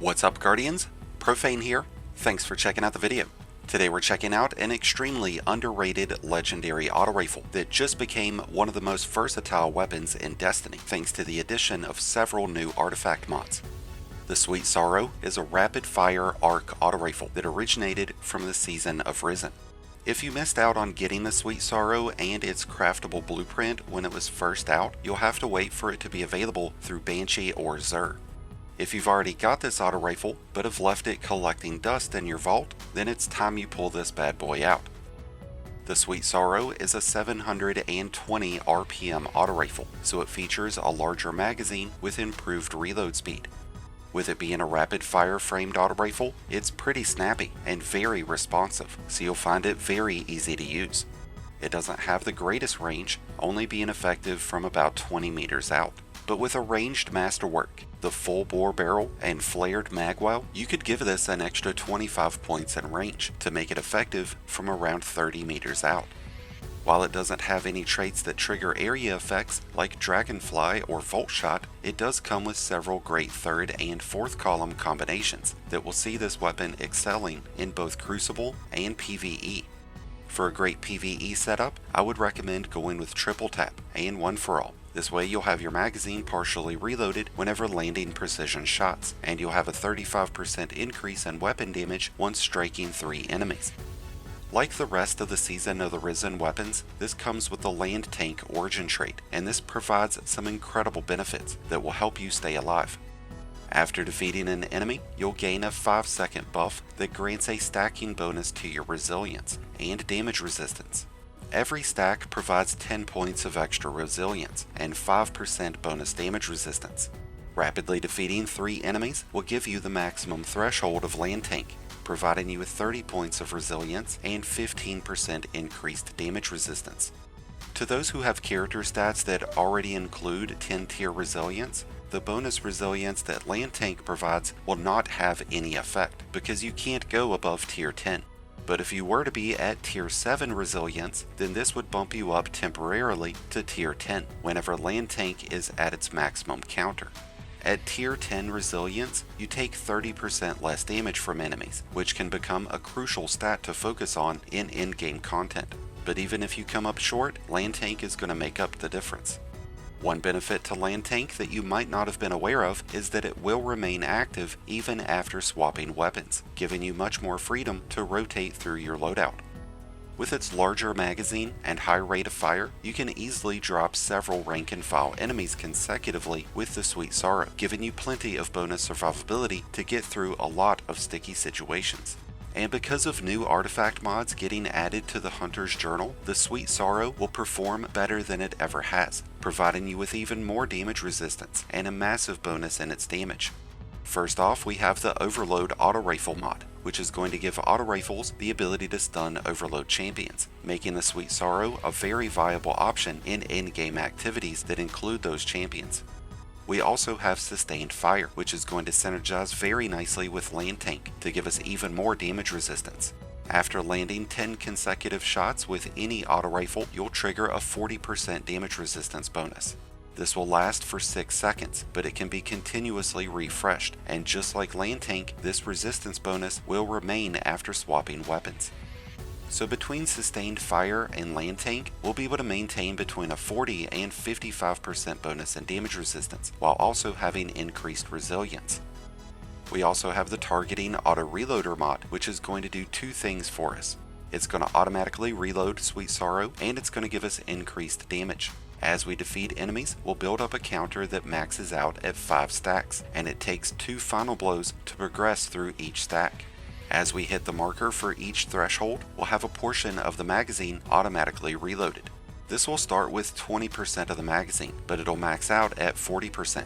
What's up, Guardians? Profane here. Thanks for checking out the video. Today we're checking out an extremely underrated legendary auto rifle that just became one of the most versatile weapons in Destiny thanks to the addition of several new artifact mods. The Sweet Sorrow is a rapid-fire arc auto rifle that originated from the Season of Risen. If you missed out on getting the Sweet Sorrow and its craftable blueprint when it was first out, you'll have to wait for it to be available through Banshee or Xur. If you've already got this auto rifle, but have left it collecting dust in your vault, then it's time you pull this bad boy out. The Sweet Sorrow is a 720 RPM auto rifle, so it features a larger magazine with improved reload speed. With it being a rapid-fire framed auto rifle, it's pretty snappy and very responsive, so you'll find it very easy to use. It doesn't have the greatest range, only being effective from about 20 meters out. But with a ranged masterwork, the full bore barrel, and flared magwell, you could give this an extra 25 points in range to make it effective from around 30 meters out. While it doesn't have any traits that trigger area effects like Dragonfly or Volt Shot, it does come with several great third and fourth column combinations that will see this weapon excelling in both Crucible and PvE. For a great PvE setup, I would recommend going with Triple Tap and One for All. This way you'll have your magazine partially reloaded whenever landing precision shots, and you'll have a 35% increase in weapon damage once striking 3 enemies. Like the rest of the Season of the Risen weapons, this comes with the Land Tank origin trait, and this provides some incredible benefits that will help you stay alive. After defeating an enemy, you'll gain a 5-second buff that grants a stacking bonus to your resilience and damage resistance. Every stack provides 10 points of extra resilience and 5% bonus damage resistance. Rapidly defeating 3 enemies will give you the maximum threshold of Land Tank, providing you with 30 points of resilience and 15% increased damage resistance. To those who have character stats that already include 10 tier resilience, the bonus resilience that Land Tank provides will not have any effect because you can't go above tier 10. But if you were to be at tier 7 resilience, then this would bump you up temporarily to tier 10 whenever Land Tank is at its maximum counter. At tier 10 resilience, you take 30% less damage from enemies, which can become a crucial stat to focus on in in-game content. But even if you come up short, Land Tank is going to make up the difference. One benefit to Land Tank that you might not have been aware of is that it will remain active even after swapping weapons, giving you much more freedom to rotate through your loadout. With its larger magazine and high rate of fire, you can easily drop several rank and file enemies consecutively with the Sweet Sorrow, giving you plenty of bonus survivability to get through a lot of sticky situations. And because of new artifact mods getting added to the Hunter's Journal, the Sweet Sorrow will perform better than it ever has, providing you with even more damage resistance and a massive bonus in its damage. First off, we have the Overload auto rifle mod, which is going to give auto rifles the ability to stun overload champions, making the Sweet Sorrow a very viable option in in-game activities that include those champions. We also have Sustained Fire, which is going to synergize very nicely with Land Tank to give us even more damage resistance. After landing 10 consecutive shots with any auto rifle, you'll trigger a 40% damage resistance bonus. This will last for 6 seconds, but it can be continuously refreshed, and just like Land Tank, this resistance bonus will remain after swapping weapons. So between Sustained Fire and Land Tank, we'll be able to maintain between a 40 and 55% bonus in damage resistance, while also having increased resilience. We also have the Targeting Auto Reloader mod, which is going to do 2 things for us. It's going to automatically reload Sweet Sorrow, and it's going to give us increased damage. As we defeat enemies, we'll build up a counter that maxes out at 5 stacks, and it takes 2 final blows to progress through each stack. As we hit the marker for each threshold, we'll have a portion of the magazine automatically reloaded. This will start with 20% of the magazine, but it'll max out at 40%.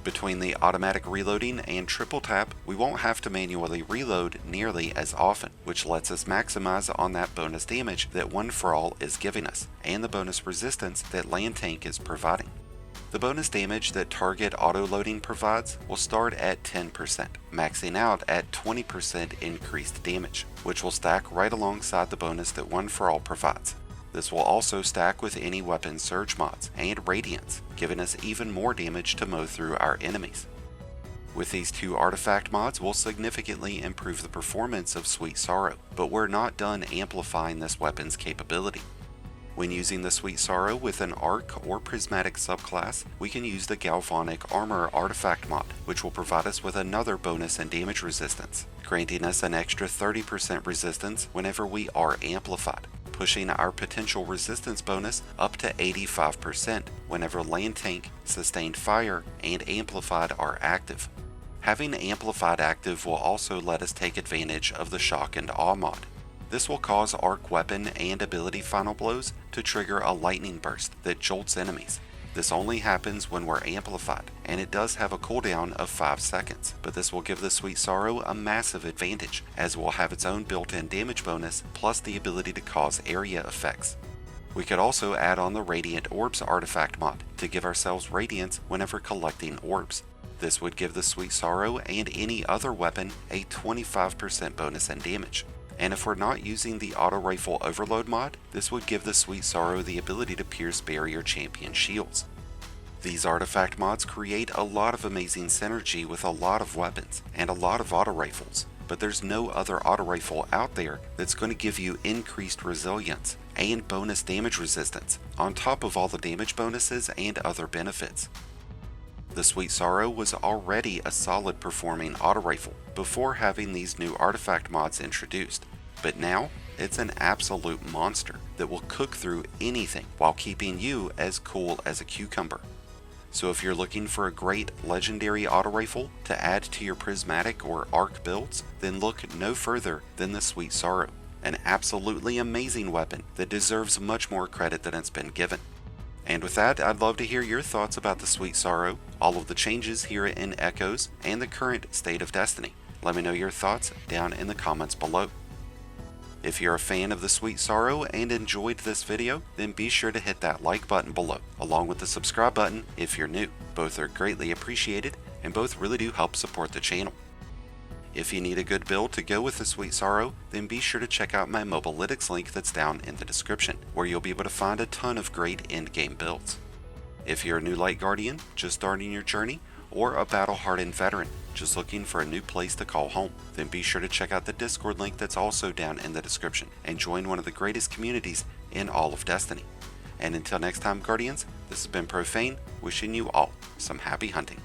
Between the automatic reloading and triple tap, we won't have to manually reload nearly as often, which lets us maximize on that bonus damage that One for All is giving us, and the bonus resistance that Land Tank is providing. The bonus damage that target auto-loading provides will start at 10%, maxing out at 20% increased damage, which will stack right alongside the bonus that One for All provides. This will also stack with any weapon surge mods and radiance, giving us even more damage to mow through our enemies. With these two artifact mods, we'll significantly improve the performance of Sweet Sorrow, but we're not done amplifying this weapon's capability. When using the Sweet Sorrow with an Arc or Prismatic subclass, we can use the Galvanic Armor artifact mod, which will provide us with another bonus in damage resistance, granting us an extra 30% resistance whenever we are amplified, pushing our potential resistance bonus up to 85% whenever Land Tank, Sustained Fire, and Amplified are active. Having Amplified active will also let us take advantage of the Shock and Awe mod. This will cause Arc Weapon and Ability Final Blows to trigger a lightning burst that jolts enemies. This only happens when we're amplified, and it does have a cooldown of 5 seconds, but this will give the Sweet Sorrow a massive advantage, as it will have its own built-in damage bonus plus the ability to cause area effects. We could also add on the Radiant Orbs artifact mod to give ourselves Radiance whenever collecting orbs. This would give the Sweet Sorrow and any other weapon a 25% bonus in damage. And if we're not using the Auto Rifle Overload mod, this would give the Sweet Sorrow the ability to pierce barrier champion shields. These artifact mods create a lot of amazing synergy with a lot of weapons and a lot of auto rifles, but there's no other auto rifle out there that's going to give you increased resilience and bonus damage resistance on top of all the damage bonuses and other benefits. The Sweet Sorrow was already a solid performing auto rifle before having these new artifact mods introduced, but now it's an absolute monster that will cook through anything while keeping you as cool as a cucumber. So if you're looking for a great legendary auto rifle to add to your prismatic or arc builds, then look no further than the Sweet Sorrow, an absolutely amazing weapon that deserves much more credit than it's been given. And with that, I'd love to hear your thoughts about the Sweet Sorrow, all of the changes here in Echoes, and the current state of Destiny. Let me know your thoughts down in the comments below. If you're a fan of the Sweet Sorrow and enjoyed this video, then be sure to hit that like button below, along with the subscribe button if you're new. Both are greatly appreciated, and both really do help support the channel. If you need a good build to go with the Sweet Sorrow, then be sure to check out my Mobalytics link that's down in the description, where you'll be able to find a ton of great endgame builds. If you're a new Light Guardian, just starting your journey, or a battle-hardened veteran, just looking for a new place to call home, then be sure to check out the Discord link that's also down in the description, and join one of the greatest communities in all of Destiny. And until next time, Guardians, this has been Profane, wishing you all some happy hunting.